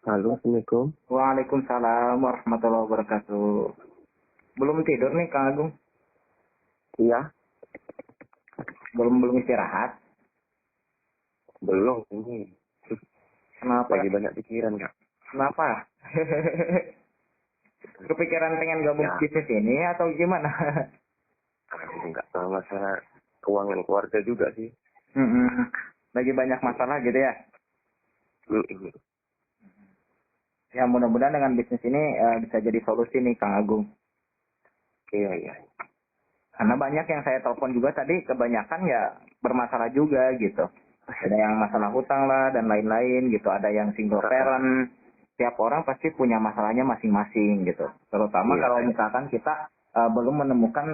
Halo, Assalamualaikum. Waalaikumsalam warahmatullahi wabarakatuh. Belum tidur nih Kang Agung? Iya, Belum istirahat? belum ini. Kenapa? Lagi banyak pikiran, Kak. Kenapa? Kepikiran pengen gabung Ya, bisnis ini atau gimana? nggak tahu masalah keuangan keluarga juga sih. Mm-mm. Lagi banyak masalah gitu ya? Mm-mm. Ya mudah-mudahan dengan bisnis ini bisa jadi solusi nih Kang Agung. Iya, iya. Karena banyak yang saya telepon juga tadi kebanyakan ya bermasalah juga gitu. Ada yang masalah hutang lah dan lain-lain gitu. Ada yang single parent. Tiap orang pasti punya masalahnya masing-masing gitu. Terutama Iya, kalau iya. misalkan kita belum menemukan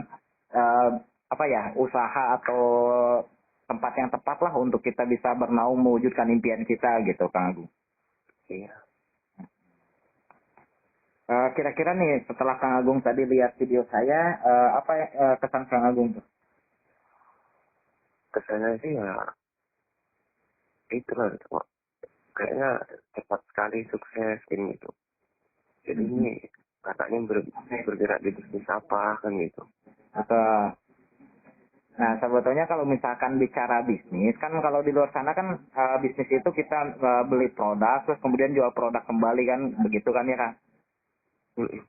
eh, apa ya usaha atau tempat yang tepat lah untuk kita bisa bernaung mewujudkan impian kita gitu Kang Agung. Iya. Kira-kira nih setelah Kang Agung tadi lihat video saya, apa kesan Kang Agung tuh? Kesannya sih ya, itu lah. Cuma kayaknya cepat sekali sukses ini gitu. Jadi ini katanya bergerak di bisnis apa kan gitu. Atau Nah, sebetulnya kalau misalkan bicara bisnis, kan kalau di luar sana kan bisnis itu kita beli produk, terus kemudian jual produk kembali kan, begitu kan ya kan? Mm-mm.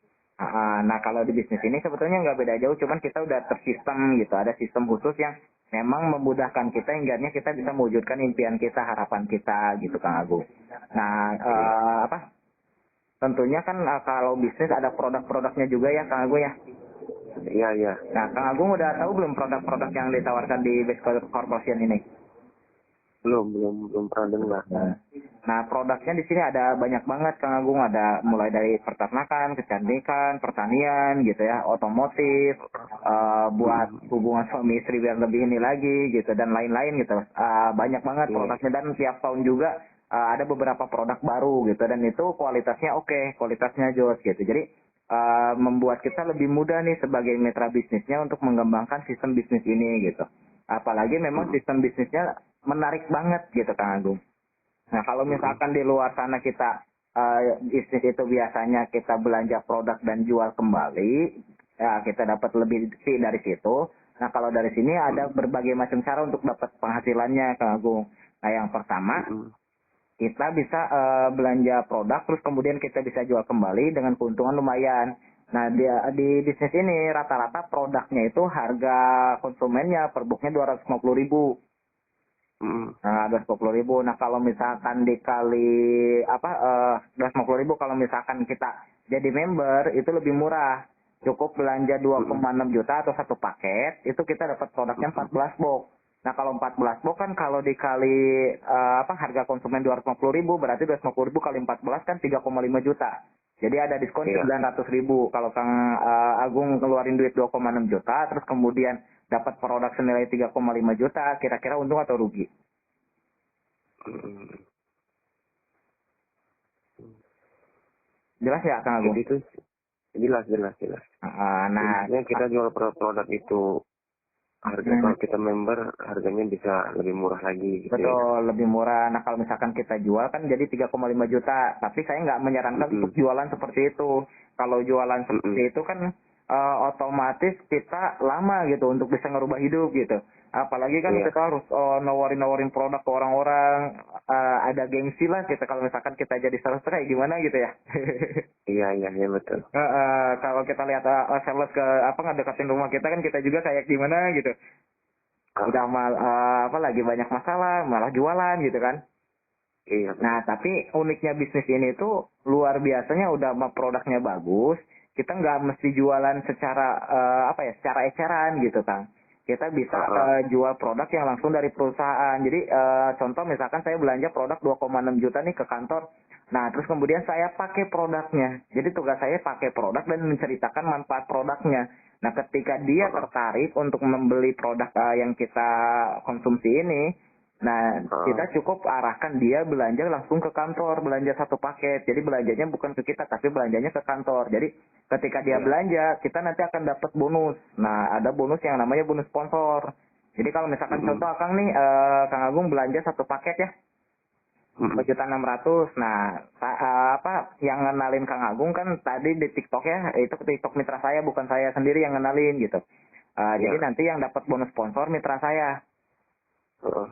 Nah, kalau di bisnis ini sebetulnya nggak beda jauh, cuman kita udah tersistem gitu, ada sistem khusus yang memang memudahkan kita, hingga kita bisa mewujudkan impian kita, harapan kita gitu, Kang Agung. Nah, Iya, tentunya kan kalau bisnis ada produk-produknya juga ya, Kang Agung ya. iya, iya. Nah, Kang Agung udah tahu belum produk-produk yang ditawarkan di Best Corporation ini? Belum pernah dengar. Nah, produknya di sini ada banyak banget Kang Agung, ada mulai dari peternakan, kecantikan, pertanian gitu ya, otomotif, buat Mm-mm. hubungan suami istri biar lebih ini lagi gitu dan lain-lain gitu. Banyak banget Iya, iya. produknya dan tiap tahun juga ada beberapa produk baru gitu dan itu kualitasnya oke, kualitasnya jos gitu. Jadi membuat kita lebih mudah nih sebagai mitra bisnisnya untuk mengembangkan sistem bisnis ini gitu. Apalagi memang Mm-mm. sistem bisnisnya menarik banget gitu Kang Agung. Nah, kalau Mm-mm. misalkan di luar sana kita bisnis itu biasanya kita belanja produk dan jual kembali, ya kita dapat lebih fee dari situ. Nah, kalau dari sini ada Mm-mm. berbagai macam cara untuk dapat penghasilannya, Kang Agung. Nah, yang pertama Mm-mm. kita bisa belanja produk, terus kemudian kita bisa jual kembali dengan keuntungan lumayan. Nah, di bisnis ini rata-rata produknya itu harga konsumennya per boxnya 250.000. Mm-mm. Nah, 250.000. Nah, kalau misalkan dikali apa 250.000 kalau misalkan kita jadi member itu lebih murah. Cukup belanja Mm-mm. 2,6 juta atau satu paket, itu kita dapat produknya Mm-mm. 14 box. Nah, kalau 14 box kan kalau dikali apa harga konsumen 250.000 berarti 250.000 kali 14 kan 3,5 juta. Jadi ada diskon Iya. 900.000. Kalau Kang Agung ngeluarin duit 2,6 juta, terus kemudian dapat produk senilai 3,5 juta, kira-kira untung atau rugi? Mm-mm. Jelas ya Kang Jadi Agung? itu jelas, jelas, jelas. Jadi Nah, maksudnya kita jual produk itu harga hmm, kalau kita member harganya bisa lebih murah lagi gitu ya. betul lebih murah. Nah, kalau misalkan kita jual kan jadi 3,5 juta. Tapi saya nggak menyarankan untuk Mm-mm. jualan seperti itu. Kalau jualan Mm-mm. seperti itu kan otomatis kita lama gitu untuk bisa ngerubah hidup gitu. Apalagi kan Iya, kita harus nawarin-nawarin produk ke orang-orang. Ada gengsi lah kita kalau misalkan kita jadi sales kayak gimana gitu ya. iya, iya, iya betul. Kalau kita lihat sales ke apa ngedekatin rumah kita kan kita juga kayak gimana gitu. Udah Ah, apa lagi banyak masalah malah jualan gitu kan. iya Nah, betul. tapi uniknya bisnis ini tuh luar biasanya udah produknya bagus, kita nggak mesti jualan secara apa ya, secara eceran gitu, Kang. Kita bisa Ah, ah. jual produk yang langsung dari perusahaan. Jadi contoh misalkan saya belanja produk 2,6 juta nih ke kantor. Nah, terus kemudian saya pakai produknya. Jadi tugas saya pakai produk dan menceritakan manfaat produknya. Nah, ketika dia Ah, tertarik untuk membeli produk yang kita konsumsi ini, nah, ah. kita cukup arahkan dia belanja langsung ke kantor, belanja satu paket. Jadi belanjanya bukan ke kita, tapi belanjanya ke kantor. Jadi ketika dia Iya. belanja, kita nanti akan dapat bonus. Nah, ada bonus yang namanya bonus sponsor. Jadi kalau misalkan Mm-mm. contoh Kang nih, Kang Agung belanja satu paket ya, Mm-mm. 4.600.000. Nah, yang ngenalin Kang Agung kan tadi di TikTok ya, itu TikTok mitra saya, bukan saya sendiri yang ngenalin gitu. Jadi nanti yang dapat bonus sponsor mitra saya.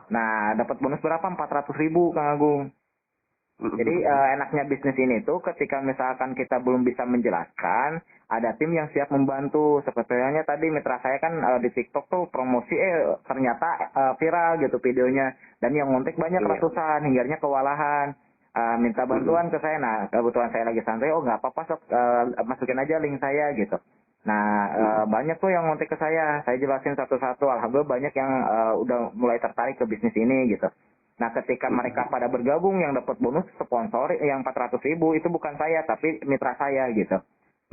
Nah, dapat bonus berapa? 400.000 Kang Agung. Jadi enaknya bisnis ini tuh ketika misalkan kita belum bisa menjelaskan, ada tim yang siap membantu. Sepertinya tadi mitra saya kan di TikTok tuh promosi ternyata viral gitu videonya, dan yang ngontek banyak ratusan, hingganya kewalahan. Minta bantuan ke saya. Nah, kebetulan saya lagi santai, oh nggak apa-apa sok, masukin aja link saya gitu. Nah, banyak tuh yang ngontek ke saya jelasin satu-satu. Alhamdulillah banyak yang udah mulai tertarik ke bisnis ini gitu. Nah, ketika mereka pada bergabung, yang dapat bonus sponsor yang 400.000 itu bukan saya, tapi mitra saya gitu.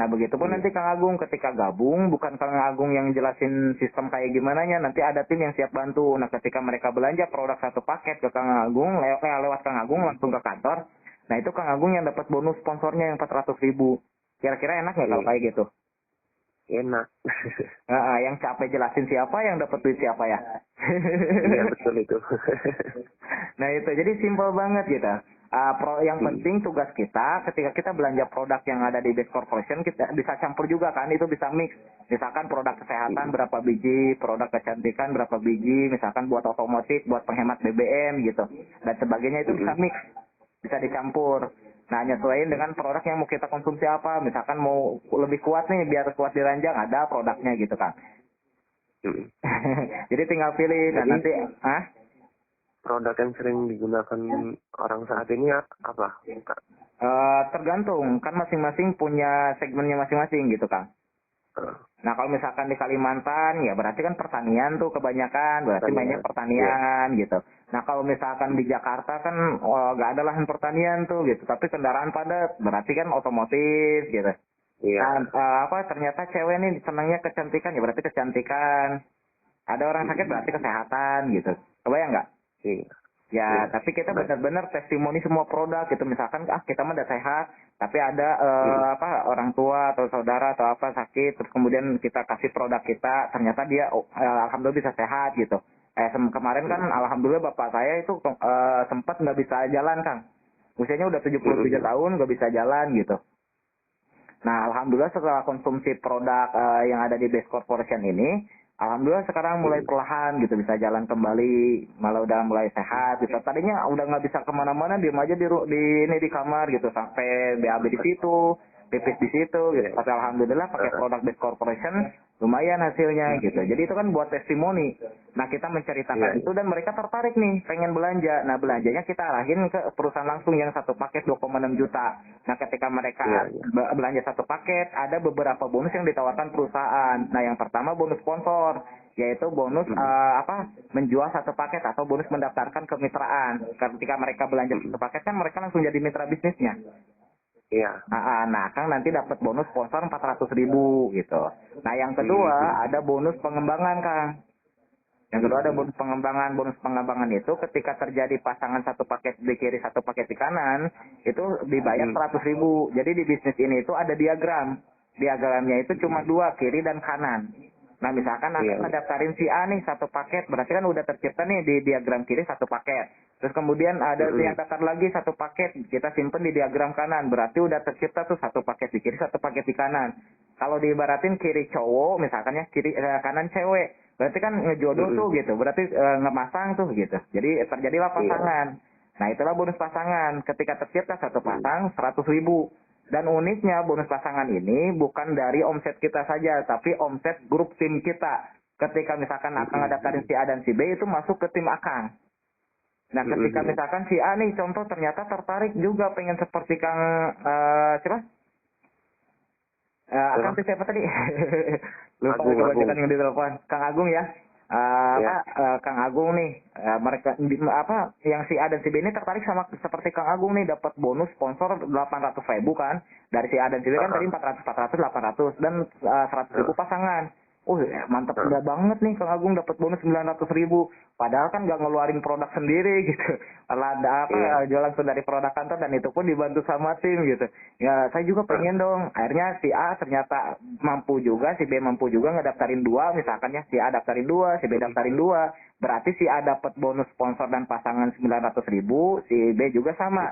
Nah, begitupun nanti Kang Agung ketika gabung, bukan Kang Agung yang jelasin sistem kayak gimana nya, nanti ada tim yang siap bantu. Nah, ketika mereka belanja produk satu paket ke Kang Agung, lewat Kang Agung langsung ke kantor. Nah, itu Kang Agung yang dapat bonus sponsornya yang 400.000. Kira-kira enak nggak kalau kayak gitu? Enak. Yang capek jelasin siapa, yang dapat duit siapa ya? Iya, betul itu. Nah itu, jadi simpel banget gitu. Yang penting tugas kita ketika kita belanja produk yang ada di Best Corporation, kita bisa campur juga kan, itu bisa mix. Misalkan produk kesehatan berapa biji, produk kecantikan berapa biji, misalkan buat otomotif, buat penghemat BBM gitu, dan sebagainya, itu bisa mix, bisa dicampur. Nah, nyesuaiin dengan produk yang mau kita konsumsi apa. Misalkan mau lebih kuat nih, biar kuat di ranjang, ada produknya gitu kan. Jadi tinggal pilih. Dan nanti, produk yang sering digunakan orang saat ini apa? Tergantung, kan masing-masing punya segmennya masing-masing gitu kan. Nah, kalau misalkan di Kalimantan, ya berarti kan pertanian tuh kebanyakan, berarti banyak pertanian gitu. Nah, kalau misalkan di Jakarta kan nggak ada lahan pertanian tuh gitu, tapi kendaraan padat, berarti kan otomotif gitu. Nah, ternyata cewek nih senangnya kecantikan, ya berarti kecantikan. Ada orang sakit berarti kesehatan gitu. Kebayang nggak? Ya, tapi kita benar-benar testimoni semua produk gitu. Misalkan kita mah udah sehat, tapi ada orang tua atau saudara atau apa sakit, terus kemudian kita kasih produk kita, ternyata dia alhamdulillah bisa sehat gitu. Kemarin kan alhamdulillah bapak saya itu sempat nggak bisa jalan, Kang. Usianya udah 73 tahun nggak bisa jalan gitu. Nah, alhamdulillah setelah konsumsi produk yang ada di Best Corporation ini, alhamdulillah sekarang mulai perlahan gitu bisa jalan kembali, malah udah mulai sehat gitu. Tadinya udah nggak bisa kemana-mana, diem aja di kamar gitu, sampai BAB di situ, pipis di situ gitu. Tapi alhamdulillah pakai produk Best Corporation lumayan hasilnya gitu. Jadi itu kan buat testimoni. Nah, kita menceritakan itu dan mereka tertarik nih pengen belanja. Nah, belanjanya kita arahin ke perusahaan langsung yang satu paket 2,6 juta. Nah, ketika mereka belanja satu paket, ada beberapa bonus yang ditawarkan perusahaan. Nah, yang pertama bonus sponsor, yaitu bonus menjual satu paket atau bonus mendaftarkan kemitraan. Ketika mereka belanja satu paket kan mereka langsung jadi mitra bisnisnya. Nah, Kang nanti dapat bonus sponsor 400.000 gitu. Nah, yang kedua ada bonus pengembangan, Kang. Yang kedua ada bonus pengembangan. Bonus pengembangan itu ketika terjadi pasangan satu paket di kiri, satu paket di kanan, itu dibayar 100.000. Jadi di bisnis ini itu ada diagram. Diagramnya itu cuma dua, kiri dan kanan. Nah, misalkan akan ngedaftarin si A nih satu paket, berarti kan udah tercipta nih di diagram kiri satu paket. Terus kemudian ada yang daftar lagi satu paket, kita simpen di diagram kanan, berarti udah tercipta tuh satu paket di kiri, satu paket di kanan. Kalau diibaratin kiri cowok, misalkan ya kiri kanan cewek, berarti kan ngejodoh tuh gitu, berarti ngemasang tuh gitu. Jadi terjadilah pasangan. Nah, itulah bonus pasangan. Ketika tercipta satu pasang 100.000. Dan uniknya bonus pasangan ini bukan dari omset kita saja, tapi omset grup tim kita. Ketika misalkan Akang daftarin si A dan si B, itu masuk ke tim Akang. Nah, ketika misalkan si A nih contoh ternyata tertarik juga pengen seperti Kang siapa? Akang siapa tadi? Lupa kebanyakan yang di telepon. Kang Agung ya. Kang Agung nih, mereka yang si A dan si B ini tertarik sama seperti Kang Agung nih, dapat bonus sponsor 800.000 kan dari si A dan si B kan tadi 400, 800 dan 100.000 pasangan. Mantap banget nih Kang Agung dapat bonus 900.000. Padahal kan nggak ngeluarin produk sendiri gitu. Ada jualan dari produk kantor dan itu pun dibantu sama tim gitu. Ya saya juga pengen dong. Akhirnya si A ternyata mampu juga, si B mampu juga ngedaftarin dua, misalkan ya si A daftarin dua, si B daftarin dua. Berarti si A dapat bonus sponsor dan pasangan 900.000, si B juga sama.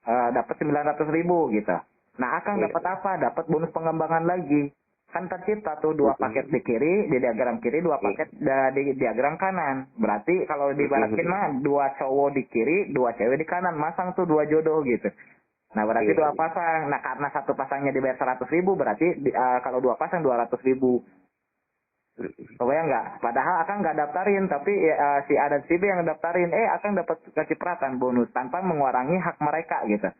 dapat 900.000 gitu. Nah, Akang Iya. dapat apa? Dapat bonus pengembangan lagi. Kan tercipta tuh dua paket di kiri, di diagram kiri, dua paket di diagram kanan. Berarti kalau dibaratin mah dua cowok di kiri, dua cewek di kanan, masang tuh dua jodoh gitu. Nah, berarti Iya, dua iya. pasang. Nah, karena satu pasangnya dibayar 100.000, berarti kalau dua pasang 200.000. Kebayang nggak? Padahal Akang nggak daftarin, tapi si A dan si B yang daftarin. Akang dapat kecipratan bonus tanpa mengurangi hak mereka gitu.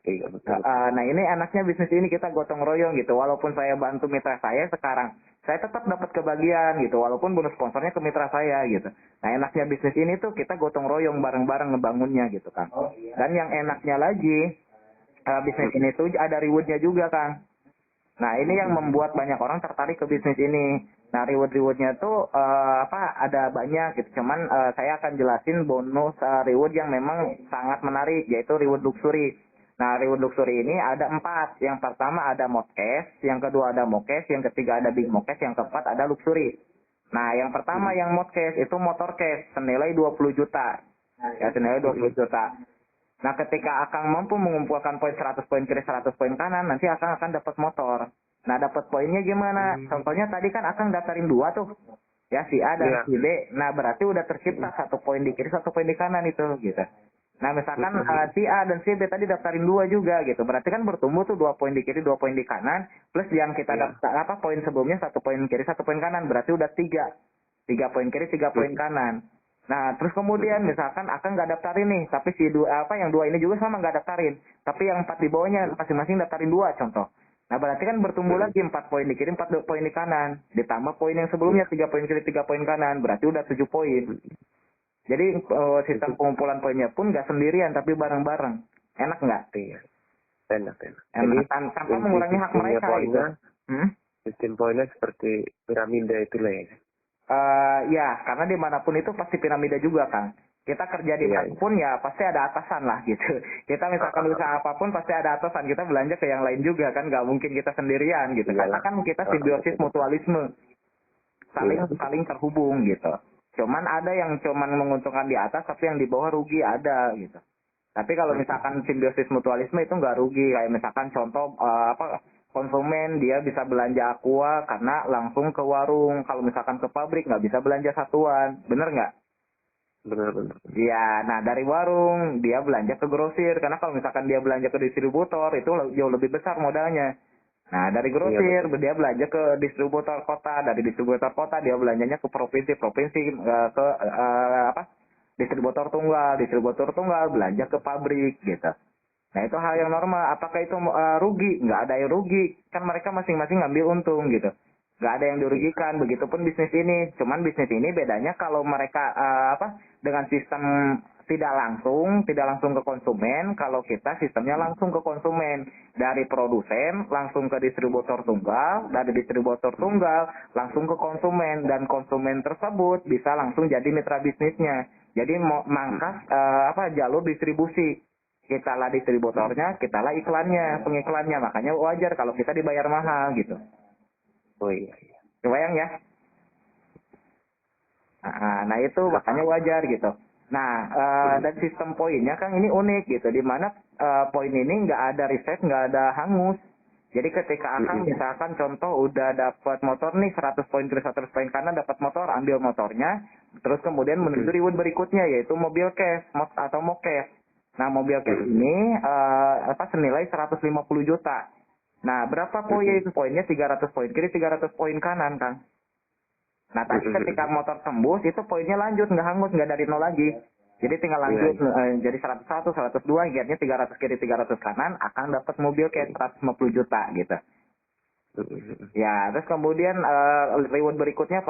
Iya, betul. Nah, ini enaknya bisnis ini kita gotong royong gitu. Walaupun saya bantu mitra saya sekarang, saya tetap dapat kebagian gitu. Walaupun bonus sponsornya ke mitra saya gitu. Nah, enaknya bisnis ini tuh kita gotong royong bareng-bareng ngebangunnya gitu kan. Dan yang enaknya lagi, bisnis ini tuh ada rewardnya juga kan. Nah, ini yang membuat banyak orang tertarik ke bisnis ini. Nah, reward-rewardnya tuh ada banyak gitu. Cuman saya akan jelasin bonus reward yang memang sangat menarik, yaitu reward luxury. Nah, reward luxury ini ada 4. Yang pertama ada modcast, yang kedua ada moccash, yang ketiga ada big moccash, yang keempat ada luxury. Nah, yang pertama yang modcast itu motor cash senilai 20 juta. Ya, senilai 20 juta. Nah, ketika Akang mampu mengumpulkan poin 100 poin kiri 100 poin kanan, nanti Akang akan dapat motor. Nah, dapat poinnya gimana? Contohnya tadi kan Akang daftarin 2 tuh. Ya, si A dan si B. Nah, berarti udah tercipta 1 poin di kiri, 1 poin di kanan itu gitu. Nah, misalkan si A dan si B tadi daftarin 2 juga gitu. Berarti kan bertumbuh tuh 2 poin di kiri, 2 poin di kanan. Plus yang kita daftar poin sebelumnya 1 poin kiri, 1 poin kanan. Berarti udah 3. 3 poin kiri, 3 poin kanan. Nah, terus kemudian misalkan Akang nggak daftarin nih, tapi si yang 2 ini juga sama nggak daftarin. Tapi yang 4 di bawahnya masing-masing daftarin 2 contoh. Nah, berarti kan bertumbuh lagi 4 poin di kiri, 4 poin di kanan. Ditambah poin yang sebelumnya 3 poin kiri, 3 poin kanan. Berarti udah 7 poin. Jadi sistem pengumpulan poinnya pun nggak sendirian, tapi bareng-bareng. Enak nggak? Iya. Enak. Enak. Tanpa mengurangi hak mereka gitu. Sistem poinnya seperti piramida itulah ya. Ya, karena dimanapun itu pasti piramida juga, Kang. Kita kerja di mana pun ya pasti ada atasan lah gitu. Kita misalkan usaha apapun pasti ada atasan. Kita belanja ke yang lain juga kan, nggak mungkin kita sendirian gitu. Karena kan kita simbiosis mutualisme, saling terhubung gitu. Cuman ada yang cuman menguntungkan di atas, tapi yang di bawah rugi ada gitu. Tapi kalau misalkan simbiosis mutualisme itu nggak rugi. Kayak misalkan contoh konsumen dia bisa belanja aqua karena langsung ke warung. Kalau misalkan ke pabrik nggak bisa belanja satuan, bener nggak? Bener. Iya, nah dari warung dia belanja ke grosir karena kalau misalkan dia belanja ke distributor itu jauh lebih besar modalnya. Nah dari grosir dia belanja ke distributor kota, dari distributor kota dia belanjanya ke provinsi ke distributor tunggal belanja ke pabrik gitu. Nah itu hal yang normal. Apakah itu rugi? Nggak ada yang rugi. Kan mereka masing-masing ngambil untung gitu. Nggak ada yang dirugikan. Begitupun bisnis ini. Cuman bisnis ini bedanya kalau mereka dengan sistem tidak langsung ke konsumen. Kalau kita sistemnya langsung ke konsumen. Dari produsen langsung ke distributor tunggal. Dari distributor tunggal langsung ke konsumen. Dan konsumen tersebut bisa langsung jadi mitra bisnisnya. Jadi mangkas jalur distribusi. Kita lah distributornya, kita lah iklannya, pengiklannya. Makanya wajar kalau kita dibayar mahal gitu. Oh iya. Kebayang ya? Nah itu makanya wajar gitu. Nah, dan sistem poinnya kan ini unik gitu. Dimana poin ini nggak ada reset, nggak ada hangus. Jadi ketika Akang misalkan contoh udah dapat motor nih 100 poin kiri 100 poin kanan dapat motor, ambil motornya. Terus kemudian menuju reward berikutnya yaitu mobil cash atau moccash. Nah, mobil cash ini senilai 150 juta. Nah, berapa poin? Poinnya 300 poin kiri, 300 poin kanan, Kang. Nah, tadi ketika motor tembus, itu poinnya lanjut, nggak hangus, nggak dari nol lagi. Jadi tinggal lanjut, jadi 101, 102, gearnya 300 kiri, 300 kanan, akan dapat mobil cash 150 juta, gitu. Ya, terus kemudian reward berikutnya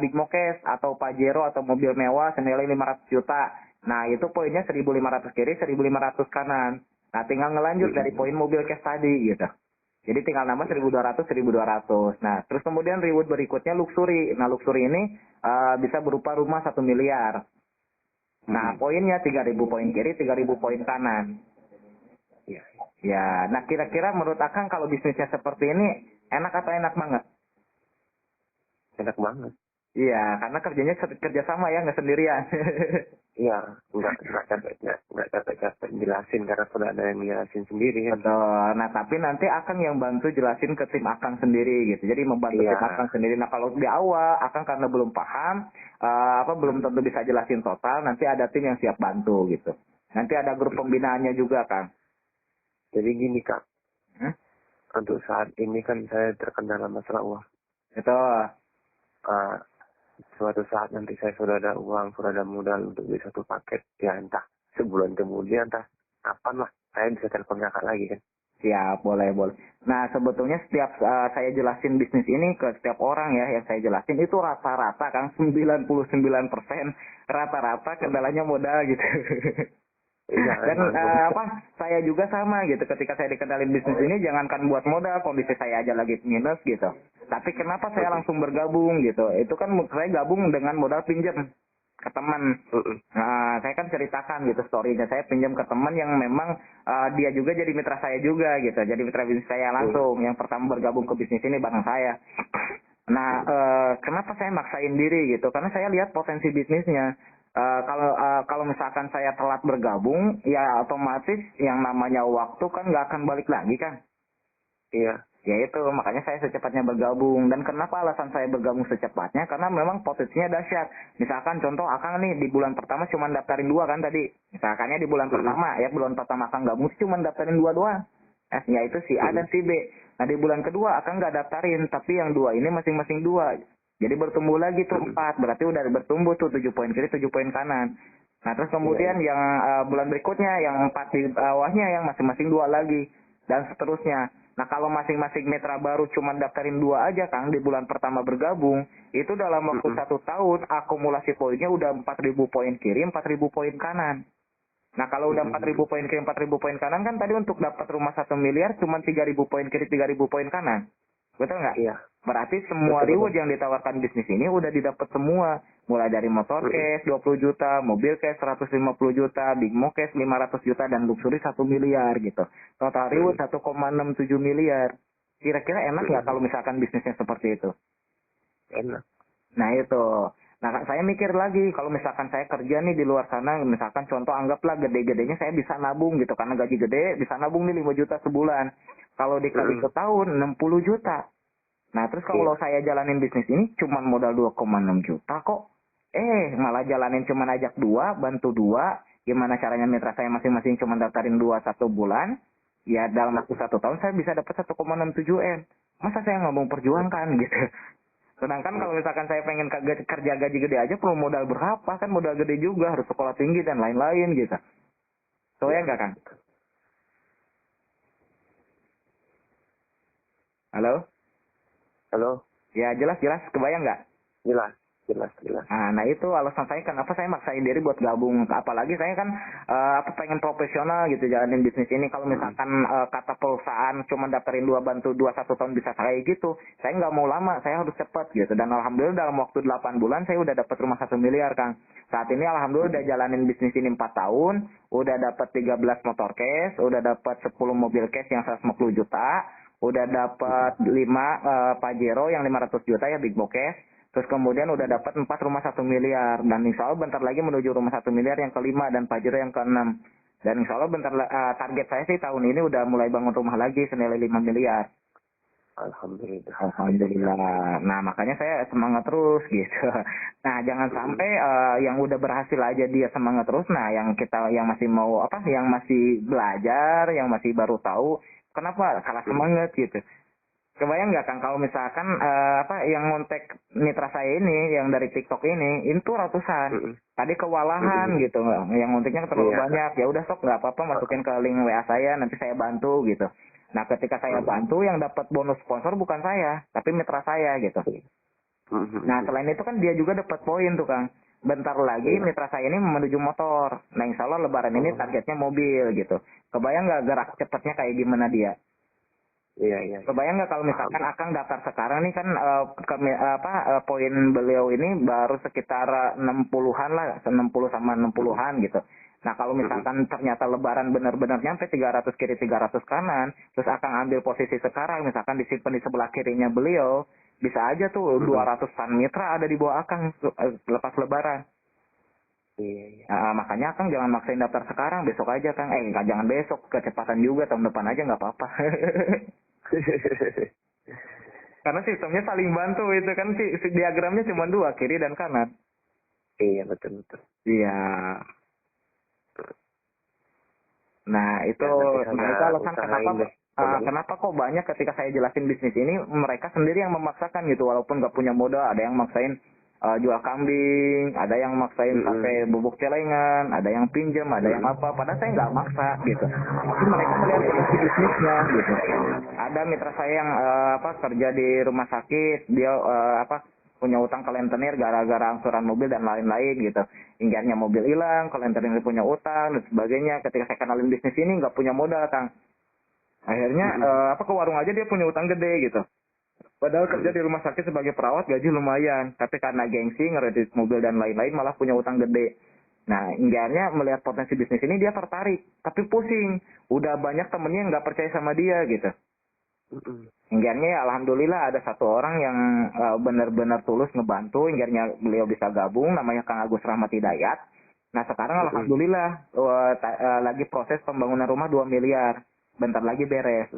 Big Moccash atau Pajero atau mobil mewah senilai 500 juta. Nah, itu poinnya 1.500 kiri, 1.500 kanan. Nah, tinggal ngelanjut dari poin mobil cash tadi gitu. Jadi tinggal nambah 1.200, 1.200. Nah, terus kemudian reward berikutnya luxury. Nah, luxury ini bisa berupa rumah 1 miliar. Nah, poinnya 3.000 poin kiri, 3.000 poin kanan. Ya, nah kira-kira menurut Akang kalau bisnisnya seperti ini enak atau enak banget? Enak banget. Iya, karena kerjanya kerja sama ya, nggak sendirian. Iya, nggak capek-capek jelasin karena sudah ada yang jelasin sendiri kan. Betul. Nah, tapi nanti Akang yang bantu jelasin ke tim Akang sendiri gitu. Jadi membantu Iya. tim Akang sendiri. Nah, kalau di awal Akang karena belum paham, belum tentu bisa jelasin total, nanti ada tim yang siap bantu gitu. Nanti ada grup pembinaannya juga, Kang. Jadi gini Kak, Hmm? untuk saat ini kan saya terkendala masalah uang. Itu. Ah, suatu saat nanti saya sudah ada uang, sudah ada modal untuk beli satu paket, ya entah sebulan kemudian, entah kapan lah, saya bisa telepon kakak lagi kan. Siap, boleh, boleh. Nah, sebetulnya setiap saya jelasin bisnis ini ke setiap orang ya yang saya jelasin itu rata-rata Kang 99% rata-rata kendalanya modal gitu. Iya, Dan emang. saya juga sama gitu. Ketika saya dikenalin bisnis ini jangankan buat modal, kondisi saya aja lagi minus gitu. Tapi kenapa saya langsung bergabung gitu? Itu kan saya gabung dengan modal pinjam ke teman. Nah, saya kan ceritakan gitu story-nya. Saya pinjam ke teman yang memang dia juga jadi mitra saya juga gitu. Jadi mitra bisnis saya langsung. Yang pertama bergabung ke bisnis ini bareng saya. Nah, kenapa saya maksain diri gitu? Karena saya lihat potensi bisnisnya. Kalau misalkan saya telat bergabung, ya otomatis yang namanya waktu kan nggak akan balik lagi kan. Iya. Ya itu, makanya saya secepatnya bergabung. Dan kenapa alasan saya bergabung secepatnya? Karena memang potensinya dahsyat. Misalkan contoh Akang nih, di bulan pertama cuma daftarin 2 kan tadi. Misalkannya di bulan pertama, ya bulan pertama Akang gabung cuma daftarin 2 doang. Yaitu si A dan si B. Nah di bulan kedua Akang nggak daftarin, tapi yang 2 ini masing-masing 2. Jadi bertumbuh lagi tuh 4, berarti udah bertumbuh tuh 7 poin kiri, 7 poin kanan. Nah terus kemudian yang bulan berikutnya, yang 4 di bawahnya yang masing-masing 2 lagi. Dan seterusnya. Nah kalau masing-masing mitra baru cuma daftarin 2 aja Kang di bulan pertama bergabung, itu dalam waktu 1 tahun akumulasi poinnya udah 4.000 poin kiri, 4.000 poin kanan. Nah kalau udah 4.000 poin kiri, 4.000 poin kanan kan tadi untuk dapat rumah 1 miliar cuma 3.000 poin kiri, 3.000 poin kanan. Betul nggak? Iya. Berarti semua reward yang ditawarkan bisnis ini udah didapat semua. Mulai dari motor cash 20 juta, mobil cash 150 juta, big mo cash 500 juta, dan luxury 1 miliar gitu. Total reward 1,67 miliar. Kira-kira enak nggak kalau misalkan bisnisnya seperti itu? Enak. Nah itu. Nah saya mikir lagi, kalau misalkan saya kerja nih di luar sana, misalkan contoh anggaplah gede-gedenya saya bisa nabung gitu. Karena gaji gede, bisa nabung nih 5 juta sebulan. Kalau dikali ke tahun 60 juta. Nah terus kalau saya jalanin bisnis ini cuma modal 2,6 juta kok. Malah jalanin cuma ajak 2, bantu 2. Gimana caranya mitra saya masing-masing cuma daftarin 2 1 bulan. Ya dalam waktu 1 tahun saya bisa dapat 1,67 M. Masa saya nggak mau perjuangkan gitu. Sedangkan kalau misalkan saya pengen kerja gaji gede aja perlu modal berapa? Kan modal gede juga, harus sekolah tinggi dan lain-lain gitu. Soalnya enggak Kang? Halo? Halo. Ya jelas-jelas, kebayang nggak? Jelas. Nah itu alasan saya kenapa saya maksain diri buat gabung. Apalagi saya kan pengen profesional gitu jalanin bisnis ini. Kalau misalkan kata perusahaan cuma daftarin 2 bantu 2 1 tahun bisa kayak gitu, saya nggak mau lama, saya harus cepat gitu. Dan alhamdulillah dalam waktu 8 bulan saya udah dapat rumah 1 miliar Kang. Saat ini alhamdulillah udah jalanin bisnis ini 4 tahun, udah dapat 13 motor cash, udah dapat 10 mobil cash yang 150 juta, udah dapat 5 Pajero yang 500 juta ya big box cash. Terus kemudian udah dapat 4 rumah 1 miliar. Dan insya Allah bentar lagi menuju rumah 1 miliar yang ke-5 dan Pajero yang ke-6. Dan insya Allah target saya sih tahun ini udah mulai bangun rumah lagi senilai 5 miliar. Alhamdulillah. Nah makanya saya semangat terus gitu. Nah jangan sampai yang udah berhasil aja dia semangat terus. Nah yang masih mau yang masih belajar, yang masih baru tahu, kenapa kalah semangat gitu. Kebayang nggak Kang kalau misalkan yang ngontek mitra saya ini yang dari TikTok ini itu ratusan. Tadi kewalahan gitu, yang ngonteknya terlalu banyak. Ya udah sok nggak apa-apa masukin ke link WA saya, nanti saya bantu gitu. Nah ketika saya bantu yang dapat bonus sponsor bukan saya, tapi mitra saya gitu. Nah selain itu kan dia juga dapat poin tuh Kang. Bentar lagi mitra saya ini menuju motor. Nah insya Allah lebaran ini targetnya mobil gitu. Kebayang nggak gerak cepatnya kayak gimana dia? Iya. Kebayang nggak kalau misalkan Akang daftar sekarang nih kan poin beliau ini baru sekitar 60-an lah, 60 sama 60-an gitu. Nah kalau misalkan ternyata lebaran benar-benar nyampe 300 kiri 300 kanan, terus Akang ambil posisi sekarang, misalkan disimpan di sebelah kirinya beliau, bisa aja tuh 200-an mitra ada di bawah Akang lepas lebaran. Iya, iya. Makanya Kang jangan maksain daftar sekarang, besok aja Kang. Jangan besok, kecepatan juga tahun depan aja nggak apa-apa. Karena sistemnya saling bantu itu kan si diagramnya cuma dua, kiri dan kanan. Iya, betul. Iya. Nah itu, alasan kenapa kok banyak ketika saya jelasin bisnis ini mereka sendiri yang memaksakan gitu, walaupun nggak punya modal. Ada yang maksain jual kambing, ada yang maksain pakai bubuk celengan, ada yang pinjam, ada yang apa. Padahal saya nggak maksa gitu. Tapi mereka melihat potensi bisnisnya gitu. Ada mitra saya yang kerja di rumah sakit, dia punya utang ke rentenir gara-gara angsuran mobil dan lain-lain gitu. Hinggarnya mobil hilang, ke rentenir punya utang dan sebagainya. Ketika saya kenalin bisnis ini nggak punya modal Kang. Akhirnya ke warung aja dia punya utang gede gitu. Padahal kerja di rumah sakit sebagai perawat gaji lumayan, tapi karena gengsi ngeredit mobil dan lain-lain malah punya utang gede. Nah, hinggarnya melihat potensi bisnis ini dia tertarik, tapi pusing. Udah banyak temennya yang nggak percaya sama dia gitu. Hinggarnya ya alhamdulillah ada satu orang yang benar-benar tulus ngebantu, hinggarnya beliau bisa gabung, namanya Kang Agus Rahmat Hidayat. Nah sekarang alhamdulillah lagi proses pembangunan rumah 2 miliar, bentar lagi beres.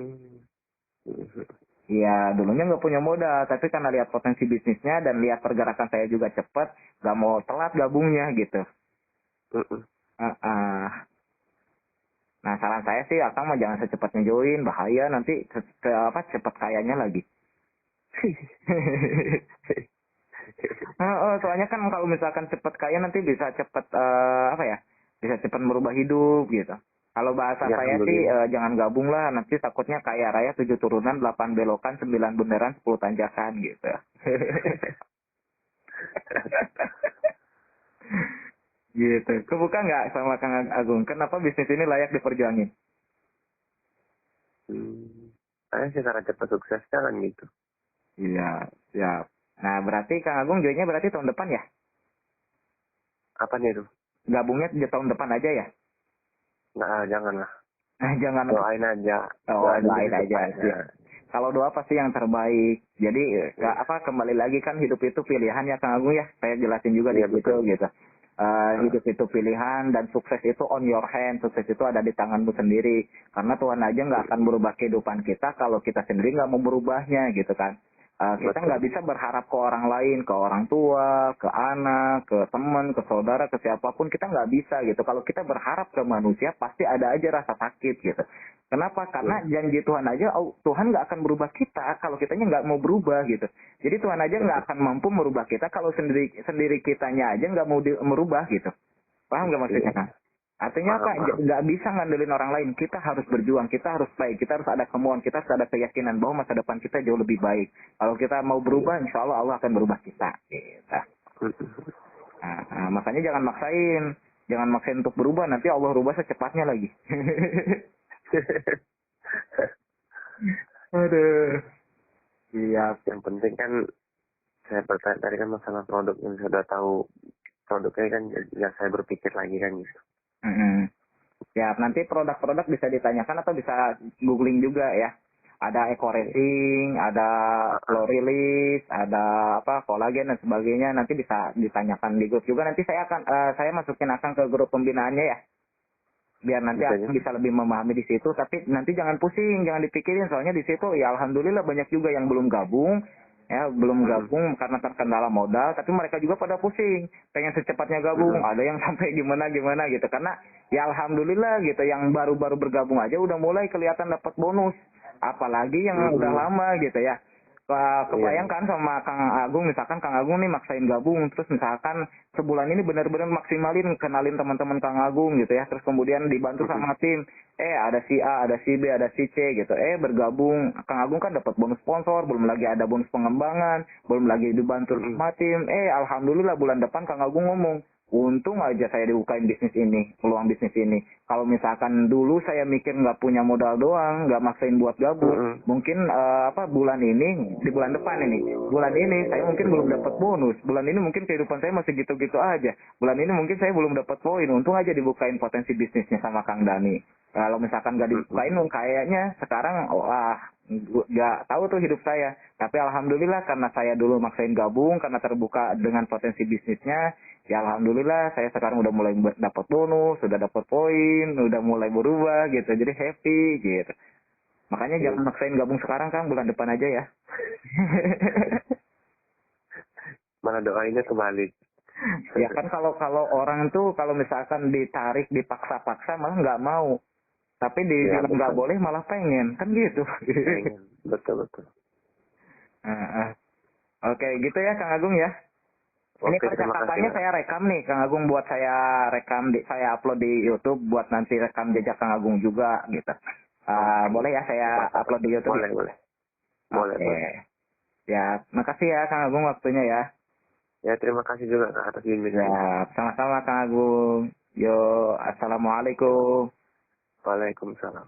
Iya, dulunya nggak punya modal, tapi karena lihat potensi bisnisnya dan lihat pergerakan saya juga cepat, nggak mau telat gabungnya gitu. Nah, saran saya sih, Akang mah jangan secepatnya join, bahaya nanti cepat kayanya lagi. Soalnya kan kalau misalkan cepat kaya nanti bisa cepat bisa cepat merubah hidup gitu. Kalau bahasa ya, saya sih jangan gabung lah, nanti takutnya kaya raya 7 turunan, 8 belokan, 9 bundaran, 10 tanjakan gitu. Gitu. Kebuka nggak sama Kang Agung? Kenapa bisnis ini layak diperjuangin? Saya sih karena cepat sukses kan gitu. Iya, siap. Nah, berarti Kang Agung joinnya berarti tahun depan ya? Apa nih tuh? Gabungnya di tahun depan aja ya? Nah, janganlah. Jangan. Doain aja. Doain aja. Ya. Kalau doa pasti yang terbaik. Jadi kembali lagi kan hidup itu pilihan ya Kang Agung ya. Saya jelasin juga di situ gitu. Hidup itu pilihan dan sukses itu on your hand. Sukses itu ada di tanganmu sendiri. Karena Tuhan aja nggak akan berubah kehidupan kita kalau kita sendiri nggak mau berubahnya gitu kan. Kita nggak bisa berharap ke orang lain, ke orang tua, ke anak, ke teman, ke saudara, ke siapapun. Kita nggak bisa gitu. Kalau kita berharap ke manusia, pasti ada aja rasa sakit gitu. Kenapa? Karena janji Tuhan aja, Tuhan nggak akan berubah kita kalau kitanya nggak mau berubah gitu. Jadi Tuhan aja nggak akan mampu merubah kita kalau sendiri kitanya aja nggak mau merubah gitu. Paham nggak maksudnya Kang? Artinya apa? Nggak bisa ngandelin orang lain. Kita harus berjuang, kita harus baik, kita harus ada kemauan, kita harus ada keyakinan bahwa masa depan kita jauh lebih baik. Kalau kita mau berubah, insya Allah Allah akan berubah kita. Gitu. Makanya jangan maksain untuk berubah. Nanti Allah rubah secepatnya lagi. Aduh. Iya, yang penting kan saya bertanya tadi kan masalah produk yang saya sudah tahu produknya kan, ya saya berpikir lagi kan gitu. Ya, nanti produk-produk bisa ditanyakan atau bisa googling juga ya. Ada eco racing, ada flow release, ada kolagen dan sebagainya. Nanti bisa ditanyakan di grup juga. Nanti saya masukin Akang ke grup pembinaannya ya. Biar nanti Akang bisa lebih memahami di situ. Tapi nanti jangan pusing, jangan dipikirin. Soalnya di situ ya alhamdulillah banyak juga yang belum gabung. Ya, belum gabung karena terkendala modal, tapi mereka juga pada pusing, pengen secepatnya gabung, ada yang sampai gimana gitu, karena ya alhamdulillah gitu, yang baru-baru bergabung aja udah mulai kelihatan dapat bonus, apalagi yang udah lama gitu ya. Kebayangkan sama Kang Agung, misalkan Kang Agung nih maksain gabung, terus misalkan sebulan ini benar-benar maksimalin kenalin teman-teman Kang Agung gitu ya, terus kemudian dibantu sama tim, ada si A, ada si B, ada si C gitu, bergabung, Kang Agung kan dapat bonus sponsor, belum lagi ada bonus pengembangan, belum lagi dibantu sama tim, alhamdulillah bulan depan Kang Agung ngomong, untung aja saya dibukain bisnis ini, peluang bisnis ini. Kalau misalkan dulu saya mikir nggak punya modal doang, nggak maksain buat gabung, mungkin bulan ini, di bulan depan bulan ini saya mungkin belum dapat bonus, bulan ini mungkin kehidupan saya masih gitu-gitu aja, bulan ini mungkin saya belum dapat poin, untung aja dibukain potensi bisnisnya sama Kang Dani. Kalau misalkan nggak dibukain, kayaknya sekarang nggak tahu tuh hidup saya. Tapi alhamdulillah karena saya dulu maksain gabung, karena terbuka dengan potensi bisnisnya, Ya alhamdulillah saya sekarang udah mulai dapat bonus, sudah dapat poin, udah mulai berubah gitu. Jadi happy gitu. Makanya jangan maksain gabung sekarang Kang, bulan depan aja ya. Mana doainnya kebalik. Ya kan kalau orang tuh kalau misalkan ditarik dipaksa-paksa malah nggak mau. Tapi Ya, dibilang nggak betul. boleh malah pengen kan gitu. Pengen. Betul. Oke gitu ya Kang Agung ya. Ini Oke, terima kasih. percakapannya saya rekam nih Kang Agung, buat saya rekam saya upload di YouTube buat nanti rekam jejak Kang Agung juga gitu. Boleh ya saya upload di YouTube? Boleh. Oke. Ya, makasih ya Kang Agung waktunya ya. Ya, terima kasih juga Kak, atas bimbingan. Ya, sama-sama Kang Agung. Yo, assalamualaikum. Waalaikumsalam.